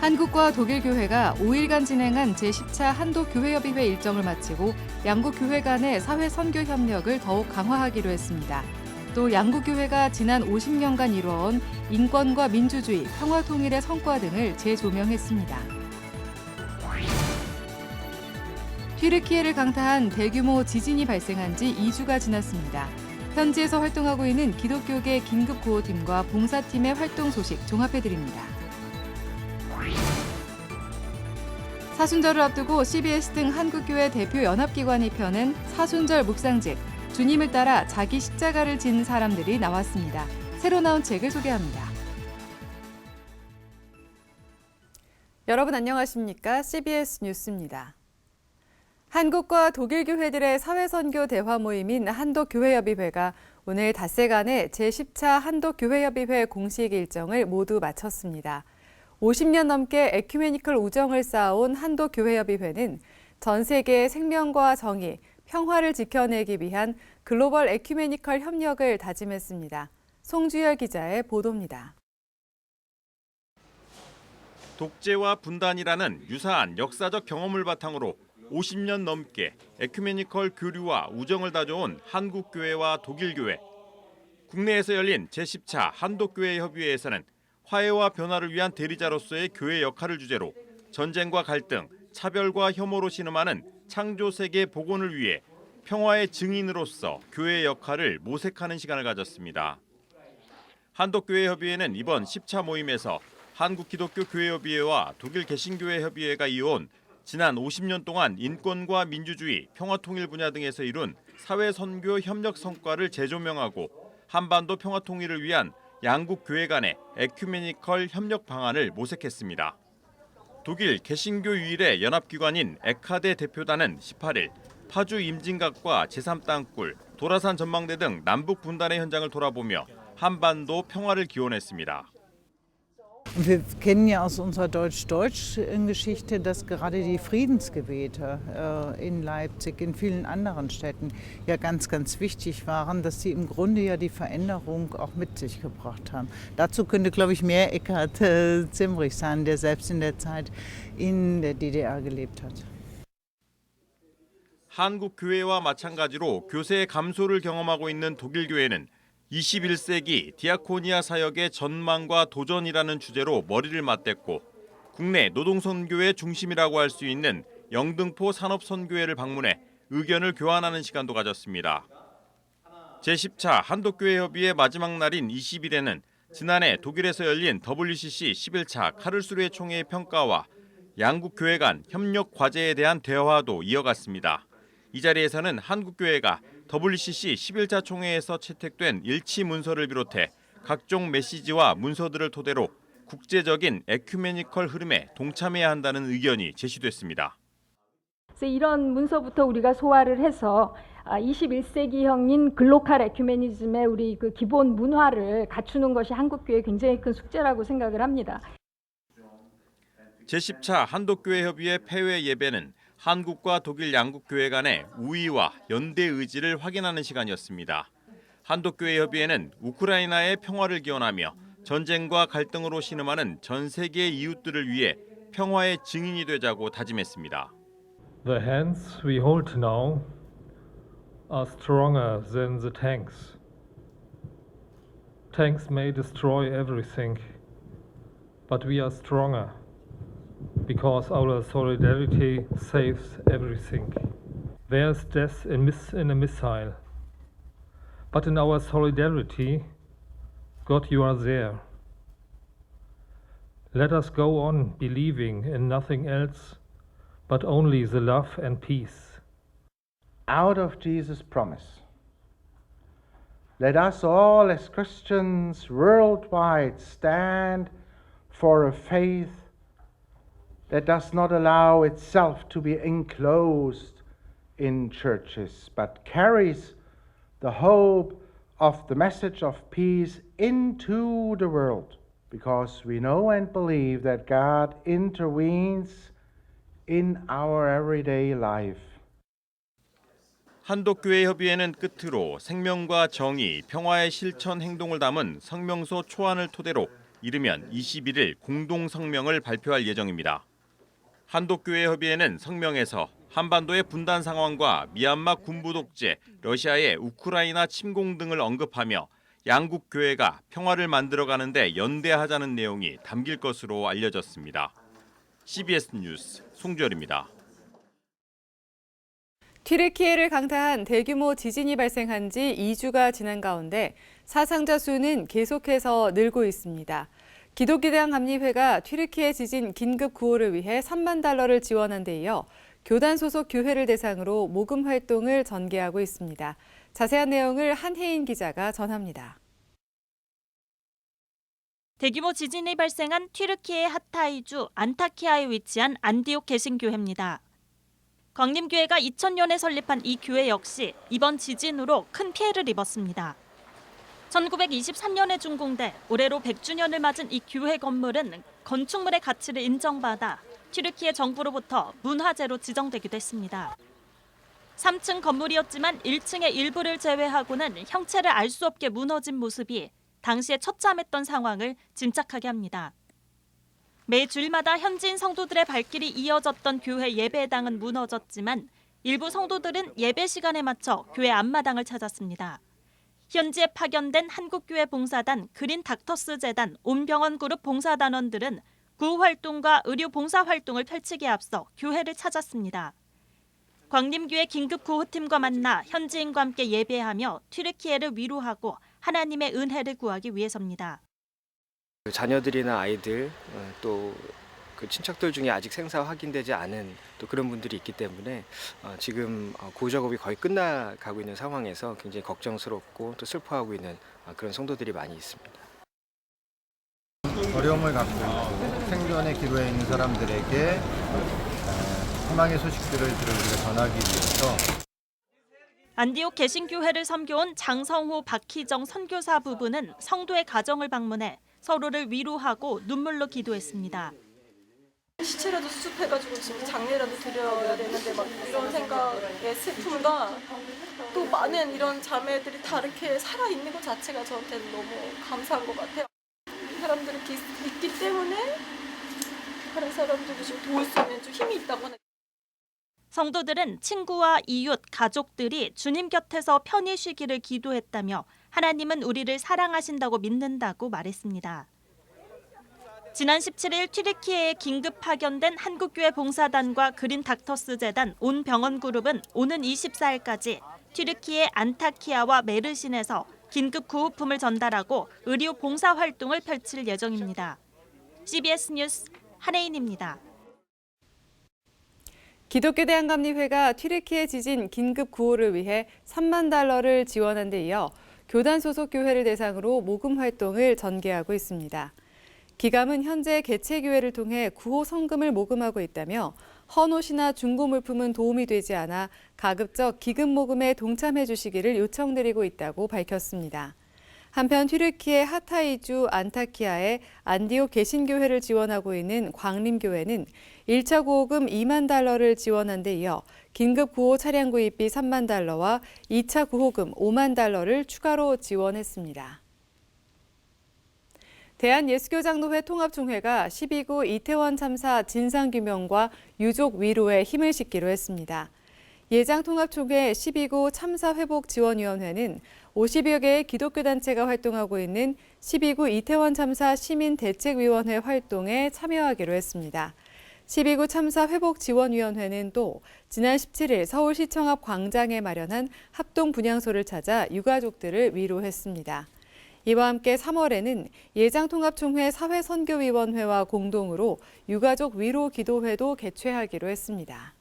한국과 독일 교회가 5일간 진행한 제10차 한독교회협의회 일정을 마치고 양국 교회 간의 사회 선교 협력을 더욱 강화하기로 했습니다. 또 양국 교회가 지난 50년간 이루어온 인권과 민주주의, 평화 통일의 성과 등을 재조명했습니다. 튀르키예를 강타한 대규모 지진이 발생한 지 2주가 지났습니다. 현지에서 활동하고 있는 기독교계 긴급구호팀과 봉사팀의 활동 소식 종합해드립니다. 사순절을 앞두고 CBS 등 한국교회 대표 연합기관이 펴는 사순절 묵상집, 주님을 따라 자기 십자가를 진 사람들이 나왔습니다. 새로 나온 책을 소개합니다. 여러분 안녕하십니까? CBS 뉴스입니다. 한국과 독일 교회들의 사회선교 대화 모임인 한독교회협의회가 오늘 닷새간의 제10차 한독교회협의회 공식 일정을 모두 마쳤습니다. 50년 넘게 에큐메니컬 우정을 쌓아온 한독교회협의회는 전 세계의 생명과 정의, 평화를 지켜내기 위한 글로벌 에큐메니컬 협력을 다짐했습니다. 송주열 기자의 보도입니다. 독재와 분단이라는 유사한 역사적 경험을 바탕으로 50년 넘게 에큐메니컬 교류와 우정을 다져온 한국교회와 독일교회. 국내에서 열린 제10차 한독교회협의회에서는 화해와 변화를 위한 대리자로서의 교회 역할을 주제로 전쟁과 갈등, 차별과 혐오로 신음하는 창조세계 복원을 위해 평화의 증인으로서 교회의 역할을 모색하는 시간을 가졌습니다. 한독교회협의회는 이번 10차 모임에서 한국기독교교회협의회와 독일개신교회협의회가 이어온 지난 50년 동안 인권과 민주주의, 평화통일 분야 등에서 이룬 사회선교 협력 성과를 재조명하고 한반도 평화통일을 위한 양국 교회 간의 에큐메니컬 협력 방안을 모색했습니다. 독일 개신교 유일의 연합기관인 에카데 대표단은 18일 파주 임진각과 제3땅굴, 도라산 전망대 등 남북 분단의 현장을 돌아보며 한반도 평화를 기원했습니다. Wir kennen ja aus unserer deutsch-deutschen Geschichte, dass gerade die Friedensgebete in Leipzig, in vielen anderen Städten ja ganz, ganz wichtig waren, dass sie im Grunde ja die Veränderung auch mit sich gebracht haben. Dazu könnte, glaube ich, mehr Eckhard Zimmerich sein, der selbst in der Zeit in der DDR gelebt hat. 한국 교회와 마찬가지로 교세 감소를 경험하고 있는 독일 교회는 21세기 디아코니아 사역의 전망과 도전이라는 주제로 머리를 맞댔고 국내 노동선교의 중심이라고 할 수 있는 영등포 산업선교회를 방문해 의견을 교환하는 시간도 가졌습니다. 제10차 한독교회협의회 마지막 날인 20일에는 지난해 독일에서 열린 WCC 11차 카를스루헤 총회의 평가와 양국 교회 간 협력 과제에 대한 대화도 이어갔습니다. 이 자리에서는 한국교회가 WCC 11차 총회에서 채택된 일치 문서를 비롯해 각종 메시지와 문서들을 토대로 국제적인 에큐메니컬 흐름에 동참해야 한다는 의견이 제시됐습니다. 이런 문서부터 우리가 소화를 해서 21세기형인 글로컬 에큐메니즘의 우리 그 기본 문화를 갖추는 것이 한국교회의 굉장히 큰 숙제라고 생각을 합니다. 제10차 한독교회협의회 폐회 예배는 한국과 독일 양국 교회 간의 우위와 연대 의지를 확인하는 시간이었습니다. 한독교회협의회는 우크라이나의 평화를 기원하며 전쟁과 갈등으로 신음하는 전 세계의 이웃들을 위해 평화의 증인이 되자고 다짐했습니다. The hands we hold now are stronger than the tanks. Tanks may destroy everything, but we are stronger. Because our solidarity saves everything. There's death in a missile. But in our solidarity, God, you are there. Let us go on believing in nothing else, but only the love and peace. Out of Jesus' promise, let us all as Christians worldwide stand for a faith that does not allow itself to be enclosed in churches, but carries the hope of the message of peace into the world, because we know and believe that God intervenes in our everyday life. 한독교회협의회는 끝으로 생명과 정의, 평화의 실천 행동을 담은 성명서 초안을 토대로 이르면 21일 공동 성명을 발표할 예정입니다. 한독교회협의회는 성명에서 한반도의 분단 상황과 미얀마 군부 독재, 러시아의 우크라이나 침공 등을 언급하며 양국 교회가 평화를 만들어가는 데 연대하자는 내용이 담길 것으로 알려졌습니다. CBS 뉴스 송주열입니다. 튀르키예를 강타한 대규모 지진이 발생한 지 2주가 지난 가운데 사상자 수는 계속해서 늘고 있습니다. 기독교대학 감리회가 튀르키예 지진 긴급 구호를 위해 3만 달러를 지원한 데 이어 교단 소속 교회를 대상으로 모금 활동을 전개하고 있습니다. 자세한 내용을 한혜인 기자가 전합니다. 대규모 지진이 발생한 튀르키예 하타이주 안타키아에 위치한 안디옥 개신교회입니다. 광림교회가 2000년에 설립한 이 교회 역시 이번 지진으로 큰 피해를 입었습니다. 1923년에 준공돼 올해로 100주년을 맞은 이 교회 건물은 건축물의 가치를 인정받아 튀르키예 정부로부터 문화재로 지정되기도 했습니다. 3층 건물이었지만 1층의 일부를 제외하고는 형체를 알 수 없게 무너진 모습이 당시에 처참했던 상황을 짐작하게 합니다. 매 주일마다 현지인 성도들의 발길이 이어졌던 교회 예배당은 무너졌지만 일부 성도들은 예배 시간에 맞춰 교회 앞마당을 찾았습니다. 현지에 파견된 한국교회 봉사단 그린 닥터스 재단 온병원 그룹 봉사단원들은 구호 활동과 의료 봉사 활동을 펼치기에 앞서 교회를 찾았습니다. 광림교회 긴급 구호팀과 만나 현지인과 함께 예배하며 튀르키예를 위로하고 하나님의 은혜를 구하기 위해서입니다. 자녀들이나 아이들 또 그 친척들 중에 아직 생사 확인되지 않은 또 그런 분들이 있기 때문에 지금 구호 작업이 거의 끝나가고 있는 상황에서 굉장히 걱정스럽고 또 슬퍼하고 있는 그런 성도들이 많이 있습니다. 어려움을 갖고 있는 생존의 기로에 있는 사람들에게 희망의 소식들을 우리가 전하기 위해서 안디옥 개신교회를 섬겨온 장성호, 박희정 선교사 부부는 성도의 가정을 방문해 서로를 위로하고 눈물로 기도했습니다. 시체라도 수습해가지고 지금 장례라도 드려야 되는데 막 이런 생각의 슬픔과 또 많은 이런 자매들이 다 이렇게 살아있는 것 자체가 저한테는 너무 감사한 것 같아요. 이 사람들이 있기 때문에 다른 사람들도 지금 도울 수 있는 좀 힘이 있다고 하는. 성도들은 친구와 이웃, 가족들이 주님 곁에서 편히 쉬기를 기도했다며 하나님은 우리를 사랑하신다고 믿는다고 말했습니다. 지난 17일 튀르키예에 긴급 파견된 한국교회 봉사단과 그린 닥터스 재단 온병원 그룹은 오는 24일까지 튀르키예 안타키아와 메르신에서 긴급 구호품을 전달하고 의료 봉사 활동을 펼칠 예정입니다. CBS 뉴스 한혜인입니다. 기독교대학감리회가 튀르키예 지진 긴급 구호를 위해 3만 달러를 지원한 데 이어 교단 소속 교회를 대상으로 모금 활동을 전개하고 있습니다. 기감은 현재 개체교회를 통해 구호 성금을 모금하고 있다며 헌옷이나 중고 물품은 도움이 되지 않아 가급적 기금 모금에 동참해 주시기를 요청드리고 있다고 밝혔습니다. 한편 튀르키예 하타이주 안타키아의 안디옥 개신교회를 지원하고 있는 광림교회는 1차 구호금 2만 달러를 지원한 데 이어 긴급 구호 차량 구입비 3만 달러와 2차 구호금 5만 달러를 추가로 지원했습니다. 대한예수교장로회 통합총회가 12구 이태원 참사 진상규명과 유족 위로에 힘을 싣기로 했습니다. 예장통합총회 12구 참사회복지원위원회는 50여 개의 기독교단체가 활동하고 있는 12구 이태원 참사 시민대책위원회 활동에 참여하기로 했습니다. 12구 참사회복지원위원회는 또 지난 17일 서울시청 앞 광장에 마련한 합동분향소를 찾아 유가족들을 위로했습니다. 이와 함께 3월에는 예장통합총회 사회선교위원회와 공동으로 유가족 위로 기도회도 개최하기로 했습니다.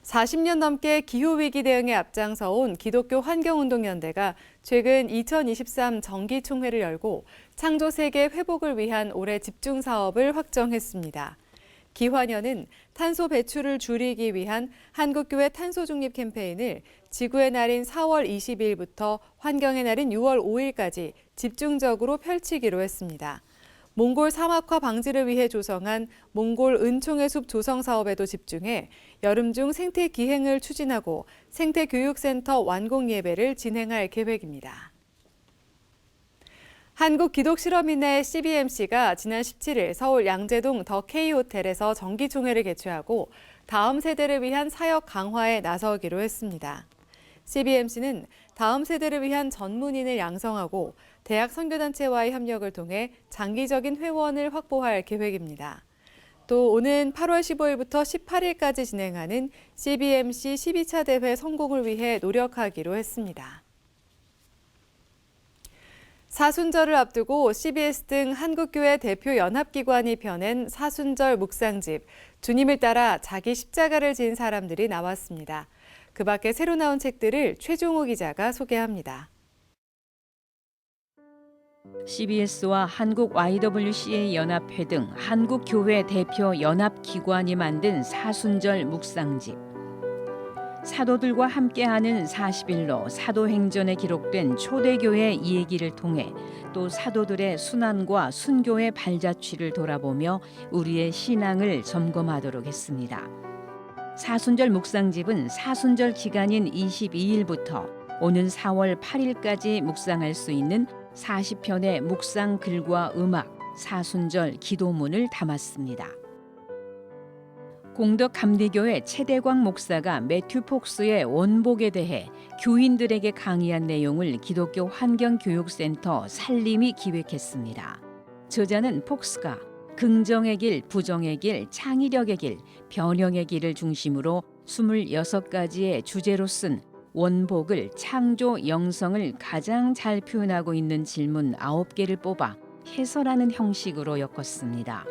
40년 넘게 기후위기 대응에 앞장서온 기독교 환경운동연대가 최근 2023 정기총회를 열고 창조세계 회복을 위한 올해 집중사업을 확정했습니다. 기환연은 탄소 배출을 줄이기 위한 한국교회 탄소중립 캠페인을 지구의 날인 4월 22일부터 환경의 날인 6월 5일까지 집중적으로 펼치기로 했습니다. 몽골 사막화 방지를 위해 조성한 몽골 은총의 숲 조성 사업에도 집중해 여름 중 생태 기행을 추진하고 생태교육센터 완공 예배를 진행할 계획입니다. 한국기독실험인회 CBMC가 지난 17일 서울 양재동 더 K호텔에서 정기총회를 개최하고 다음 세대를 위한 사역 강화에 나서기로 했습니다. CBMC는 다음 세대를 위한 전문인을 양성하고 대학 선교단체와의 협력을 통해 장기적인 회원을 확보할 계획입니다. 또 오는 8월 15일부터 18일까지 진행하는 CBMC 12차 대회 성공을 위해 노력하기로 했습니다. 사순절을 앞두고 CBS 등 한국교회 대표 연합기관이 펴낸 사순절 묵상집, 주님을 따라 자기 십자가를 진 사람들이 나왔습니다. 그 밖에 새로 나온 책들을 최종호 기자가 소개합니다. CBS와 한국 YWCA 연합회 등 한국교회 대표 연합기관이 만든 사순절 묵상집. 사도들과 함께하는 40일로 사도행전에 기록된 초대교회 이야기를 통해 또 사도들의 순환과 순교의 발자취를 돌아보며 우리의 신앙을 점검하도록 했습니다. 사순절 묵상집은 사순절 기간인 22일부터 오는 4월 8일까지 묵상할 수 있는 40편의 묵상 글과 음악, 사순절 기도문을 담았습니다. 공덕 감리교회 최대광 목사가 매튜 폭스의 원복에 대해 교인들에게 강의한 내용을 기독교 환경교육센터 살림이 기획했습니다. 저자는 폭스가 긍정의 길, 부정의 길, 창의력의 길, 변형의 길을 중심으로 26가지의 주제로 쓴 원복을 창조 영성을 가장 잘 표현하고 있는 질문 9개를 뽑아 해설하는 형식으로 엮었습니다.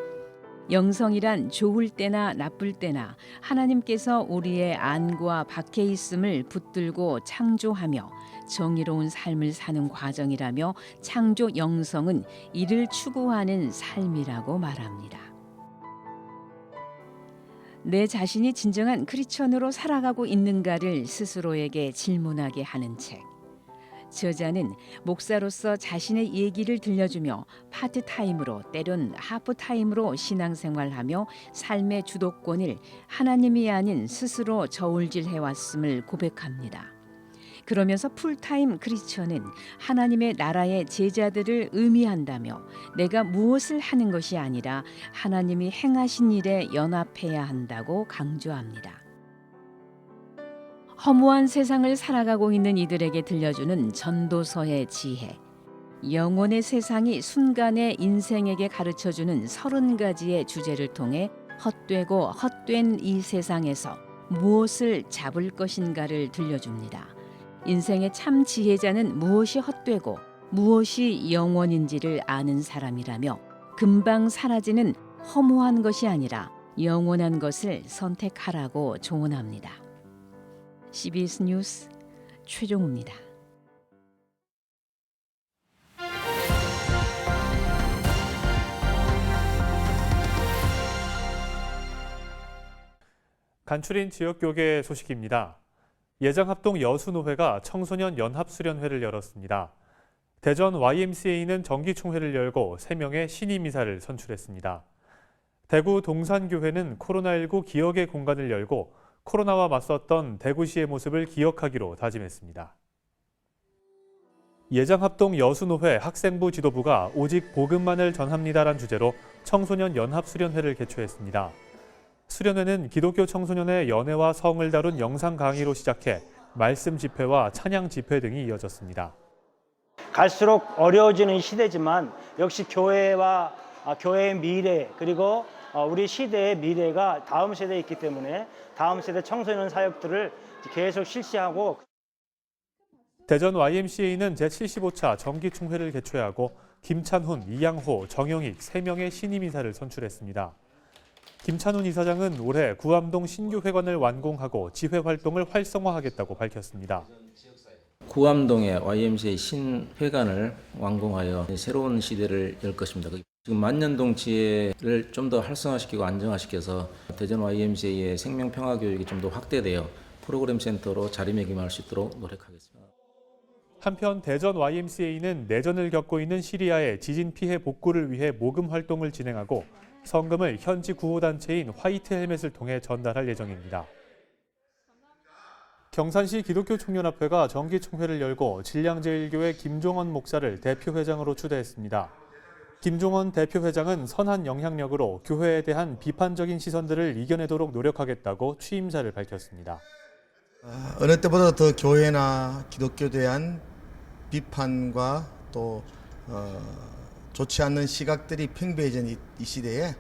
영성이란 좋을 때나 나쁠 때나 하나님께서 우리의 안과 밖에 있음을 붙들고 창조하며 정의로운 삶을 사는 과정이라며 창조 영성은 이를 추구하는 삶이라고 말합니다. 내 자신이 진정한 크리스천으로 살아가고 있는가를 스스로에게 질문하게 하는 책. 저자는 목사로서 자신의 얘기를 들려주며 파트타임으로 때론 하프타임으로 신앙생활하며 삶의 주도권을 하나님이 아닌 스스로 저울질해왔음을 고백합니다. 그러면서 풀타임 크리스천은 하나님의 나라의 제자들을 의미한다며 내가 무엇을 하는 것이 아니라 하나님이 행하신 일에 연합해야 한다고 강조합니다. 허무한 세상을 살아가고 있는 이들에게 들려주는 전도서의 지혜. 영혼의 세상이 순간의 인생에게 가르쳐주는 30가지의 주제를 통해 헛되고 헛된 이 세상에서 무엇을 잡을 것인가를 들려줍니다. 인생의 참 지혜자는 무엇이 헛되고 무엇이 영원인지를 아는 사람이라며 금방 사라지는 허무한 것이 아니라 영원한 것을 선택하라고 조언합니다. CBS 뉴스 최종우입니다. 간추린 지역교계 소식입니다. 예장합동 여수노회가 청소년 연합수련회를 열었습니다. 대전 YMCA는 정기총회를 열고 3명의 신임이사를 선출했습니다. 대구 동산교회는 코로나19 기억의 공간을 열고 코로나와 맞섰던 대구시의 모습을 기억하기로 다짐했습니다. 예장합동 여수노회 학생부 지도부가 오직 복음만을 전합니다란 주제로 청소년 연합수련회를 개최했습니다. 수련회는 기독교 청소년의 연애와 성을 다룬 영상 강의로 시작해 말씀 집회와 찬양 집회 등이 이어졌습니다. 갈수록 어려워지는 시대지만 역시 교회와 교회의 미래 그리고 우리 시대의 미래가 다음 세대에 있기 때문에 다음 세대 청소년 사역들을 계속 실시하고 대전 YMCA는 제75차 정기총회를 개최하고 김찬훈, 이양호, 정영익 3명의 신임이사를 선출했습니다. 김찬훈 이사장은 올해 구암동 신규회관을 완공하고 지회 활동을 활성화하겠다고 밝혔습니다. 구암동의 YMCA 신회관을 완공하여 새로운 시대를 열 것입니다. 지금 만년동 지혜를 좀 더 활성화시키고 안정화시켜서 대전 YMCA의 생명평화교육이 좀 더 확대되어 프로그램 센터로 자리매김할 수 있도록 노력하겠습니다. 한편 대전 YMCA는 내전을 겪고 있는 시리아의 지진 피해 복구를 위해 모금 활동을 진행하고 성금을 현지 구호단체인 화이트 헬멧을 통해 전달할 예정입니다. 경산시 기독교 청년합회가 정기총회를 열고 진량제일교회 김종원 목사를 대표회장으로 추대했습니다. 김종원 대표회장은 선한 영향력으로 교회에 대한 비판적인 시선들을 이겨내도록 노력하겠다고 취임사를 밝혔습니다. 어느 때보다 더 교회나 기독교에 대한 비판과 또 좋지 않는 시각들이 팽배해진 이 시대에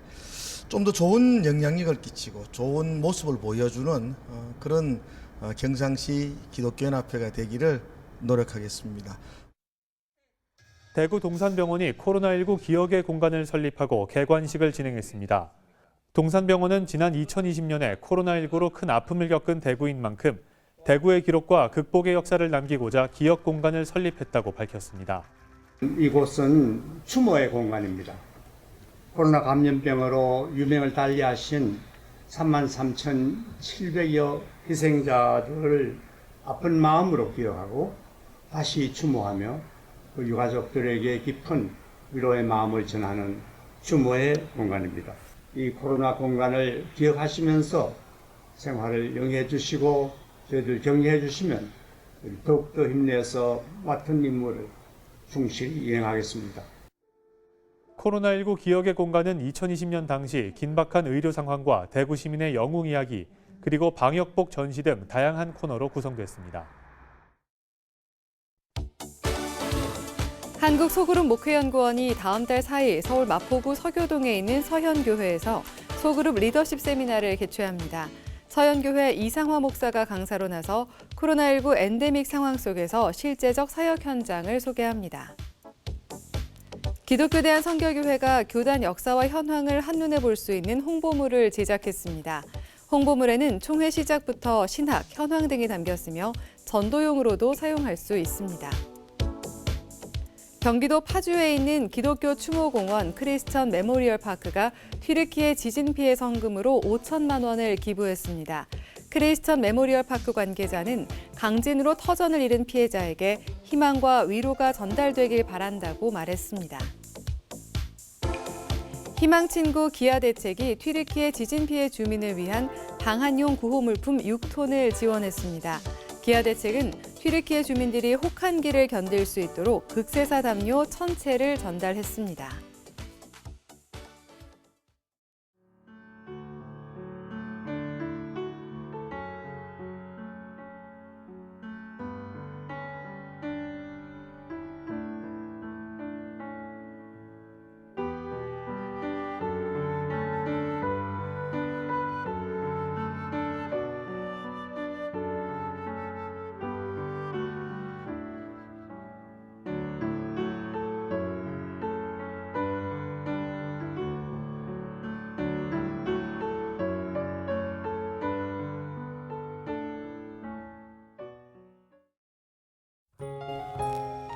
좀 더 좋은 영향력을 끼치고 좋은 모습을 보여주는 그런 경상시 기독교연합회가 되기를 노력하겠습니다. 대구 동산병원이 코로나19 기억의 공간을 설립하고 개관식을 진행했습니다. 동산병원은 지난 2020년에 코로나19로 큰 아픔을 겪은 대구인 만큼 대구의 기록과 극복의 역사를 남기고자 기억 공간을 설립했다고 밝혔습니다. 이곳은 추모의 공간입니다. 코로나 감염병으로 유명을 달리하신 33,700여 희생자들을 아픈 마음으로 기억하고 다시 추모하며 그 유가족들에게 깊은 위로의 마음을 전하는 추모의 공간입니다. 이 코로나 공간을 기억하시면서 생활을 영위해 주시고 저희들 격려해 주시면 더욱더 힘내서 맡은 임무를 충실히 이행하겠습니다. 코로나19 기억의 공간은 2020년 당시 긴박한 의료 상황과 대구 시민의 영웅 이야기, 그리고 방역복 전시 등 다양한 코너로 구성됐습니다. 한국소그룹 목회연구원이 다음 달 4일 서울 마포구 서교동에 있는 서현교회에서 소그룹 리더십 세미나를 개최합니다. 서현교회 이상화 목사가 강사로 나서 코로나19 엔데믹 상황 속에서 실제적 사역 현장을 소개합니다. 기독교대한 선결교회가 교단 역사와 현황을 한눈에 볼 수 있는 홍보물을 제작했습니다. 홍보물에는 총회 시작부터 신학, 현황 등이 담겼으며 전도용으로도 사용할 수 있습니다. 경기도 파주에 있는 기독교 추모공원 크리스천 메모리얼 파크가 튀르키예 지진 피해 성금으로 5천만 원을 기부했습니다. 크리스천 메모리얼 파크 관계자는 강진으로 터전을 잃은 피해자에게 희망과 위로가 전달되길 바란다고 말했습니다. 희망친구 기아대책이 튀르키예 지진 피해 주민을 위한 방한용 구호물품 6톤을 지원했습니다. 기아대책은 튀르키예 주민들이 혹한기를 견딜 수 있도록 극세사 담요 1,000채를 전달했습니다.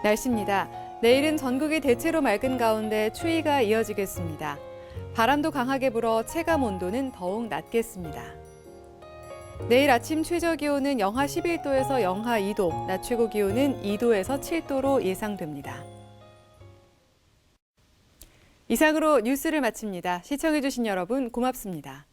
날씨입니다. 내일은 전국이 대체로 맑은 가운데 추위가 이어지겠습니다. 바람도 강하게 불어 체감 온도는 더욱 낮겠습니다. 내일 아침 최저 기온은 영하 11도에서 영하 2도, 낮 최고 기온은 2도에서 7도로 예상됩니다. 이상으로 뉴스를 마칩니다. 시청해주신 여러분 고맙습니다.